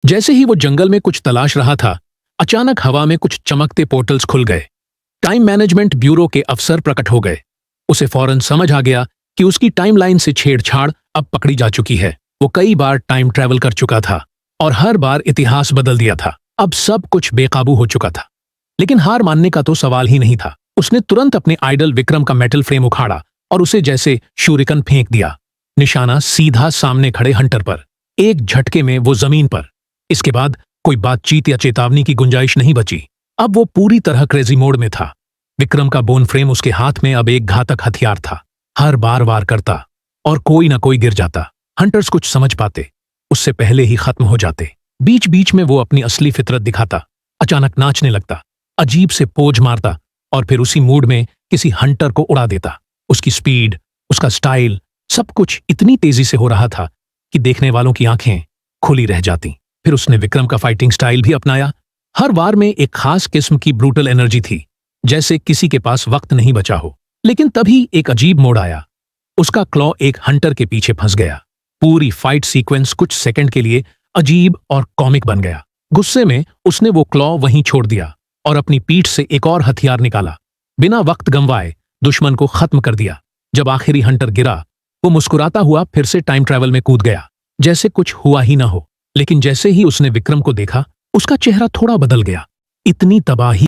जैसे ही वो जंगल में कुछ तलाश रहा था, अचानक हवा में कुछ चमकते पोर्टल्स खुल गए। टाइम मैनेजमेंट ब्यूरो के अफसर प्रकट हो गए। उसे फौरन समझ आ गया कि उसकी टाइमलाइन से छेड़छाड़ अब पकड़ी जा चुकी है। वो कई बार टाइम ट्रैवल कर चुका था और हर बार इतिहास बदल दिया था। अब सब कुछ बेकाबू हो चुका था। लेकिन हार मानने का तो सवाल ही नहीं था। उसने तुरंत अपने आइडल विक्रम का मेटल फ्रेम उखाड़ा और उसे जैसे शूरिकन फेंक दिया, निशाना सीधा सामने खड़े हंटर पर। एक झटके में वो जमीन पर। इसके बाद कोई बातचीत या चेतावनी की गुंजाइश नहीं बची। अब वो पूरी तरह क्रेजी मोड में था। विक्रम का बोन फ्रेम उसके हाथ में अब एक घातक हथियार था। हर बार वार करता और कोई ना कोई गिर जाता। हंटर्स कुछ समझ पाते, उससे पहले ही खत्म हो जाते। बीच बीच में वो अपनी असली फितरत दिखाता, अचानक नाचने लगता, अजीब से पोज मारता और फिर उसी मूड में किसी हंटर को उड़ा देता। उसकी स्पीड, उसका स्टाइल, सब कुछ इतनी तेजी से हो रहा था कि देखने वालों की आंखें खुली रह जाती। फिर उसने विक्रम का फाइटिंग स्टाइल भी अपनाया। हर वार में एक खास किस्म की ब्रूटल एनर्जी थी, जैसे किसी के पास वक्त नहीं बचा हो। लेकिन तभी एक अजीब मोड़ आया। उसका क्लॉ एक हंटर के पीछे फंस गया। पूरी फाइट सीक्वेंस कुछ सेकंड के लिए अजीब और कॉमिक बन गया। गुस्से में उसने वो क्लॉ वहीं छोड़ दिया और अपनी पीठ से एक और हथियार निकाला। बिना वक्त गंवाए दुश्मन को खत्म कर दिया। जब आखिरी हंटर गिरा, वो मुस्कुराता हुआ फिर से टाइम ट्रैवल में कूद गया, जैसे कुछ हुआ ही ना हो। लेकिन जैसे ही उसने विक्रम को देखा, उसका चेहरा थोड़ा बदल गया। इतनी तबाही